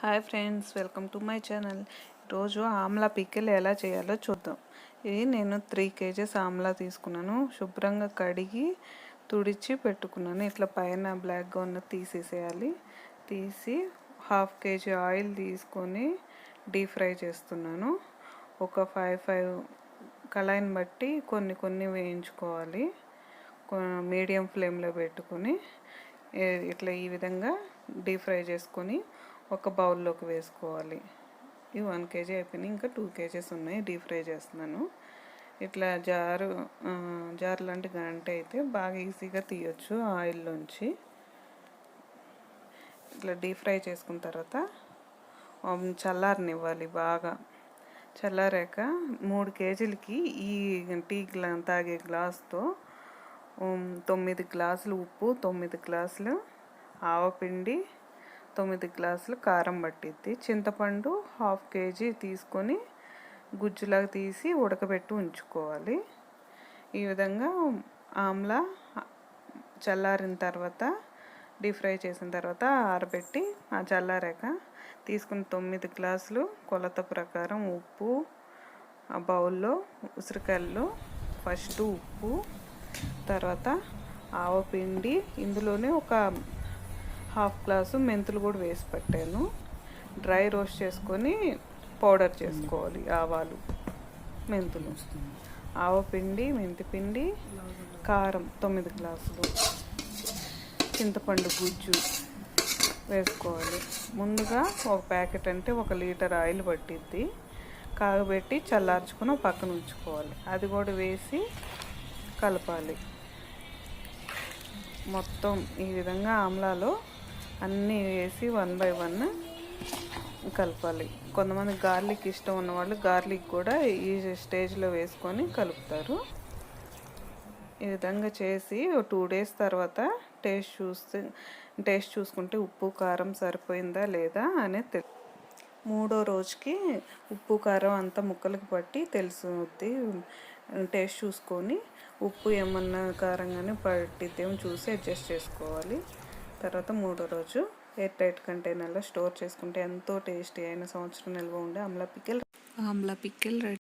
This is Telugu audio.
Hi friends, welcome to my channel. ఈరోజు ఆమ్లా పికిల్ ఎలా చేయాలో చూద్దాం. ఇది నేను 3 kgs ఆమ్లా తీసుకున్నాను. శుభ్రంగా కడిగి తుడిచి పెట్టుకున్నాను. ఇట్లా పైన బ్లాక్గా ఉన్నది తీసేసేయాలి. తీసి 1/2 kg ఆయిల్ తీసుకొని డీప్ ఫ్రై చేస్తున్నాను. ఒక 5 కళాయిని బట్టి కొన్ని వేయించుకోవాలి. మీడియం ఫ్లేమ్లో పెట్టుకొని ఇట్లా ఈ విధంగా డీప్ ఫ్రై చేసుకొని ఒక బౌల్లోకి వేసుకోవాలి. ఇవి 1 kg అయిపోయినాయి. ఇంకా 2 kgs ఉన్నాయి. డీప్ ఫ్రై చేస్తున్నాను. ఇట్లా జార్ లాంటి గంట అయితే బాగా ఈజీగా తీయొచ్చు ఆయిల్లోంచి. ఇట్లా డీప్ ఫ్రై చేసుకున్న తర్వాత చల్లారనివ్వాలి. బాగా చల్లారాక 3 kgలకి ఈ తాగే గ్లాస్తో 9 గ్లాసులు ఉప్పు, 9 గ్లాసులు ఆవపిండి, 9 గ్లాసులు కారం పట్టిద్ది. చింతపండు 1/2 kg తీసుకొని గుజ్జులాగా తీసి ఉడకబెట్టి ఉంచుకోవాలి. ఈ విధంగా ఆమ్లా చల్లారిన తర్వాత డీప్ ఫ్రై చేసిన తర్వాత ఆరబెట్టి చల్లారాక తీసుకుని 9 గ్లాసులు కొలత ప్రకారం ఉప్పు ఆ బౌల్లో ఉసిరికాయల్లో ఫస్ట్ ఉప్పు, తర్వాత ఆవపిండి, ఇందులోనే ఒక 1/2 గ్లాసు మెంతులు కూడా వేసి పెట్టాను. డ్రై రోస్ట్ చేసుకొని పౌడర్ చేసుకోవాలి. ఆవాలు, మెంతులు, ఆవపిండి, మెంతిపిండి, కారం 9 గ్లాసులు, చింతపండు గుజ్జు వేసుకోవాలి. ముందుగా ఒక ప్యాకెట్ అంటే 1 లీటర్ ఆయిల్ పట్టిద్ది. కాగబెట్టి చల్లార్చుకొని పక్కన ఉంచుకోవాలి. అది కూడా వేసి కలపాలి. మొత్తం ఈ విధంగా ఆమ్లాలో అన్నీ వేసి 1 by 1 కలపాలి. కొంతమంది గార్లిక్ ఇష్టం ఉన్నవాళ్ళు గార్లిక్ కూడా ఈ స్టేజ్లో వేసుకొని కలుపుతారు. ఈ విధంగా చేసి 2 days తర్వాత టేస్ట్ చూసుకుంటే ఉప్పు కారం సరిపోయిందా లేదా అనేది మూడో రోజుకి ఉప్పు కారం అంతా ముక్కలకు పట్టి తెలుసుద్ది. టేస్ట్ చూసుకొని ఉప్పు ఏమన్నా కారంగానే పట్టిద్దేమో చూసి అడ్జస్ట్ చేసుకోవాలి. తర్వాత మూడో రోజు ఎయిర్ టైట్ కంటైనర్లో స్టోర్ చేసుకుంటే ఎంతో టేస్టీ అయిన సంవత్సరం నిల్వ ఉండే ఆమ్లా పికిల్ రెడీ.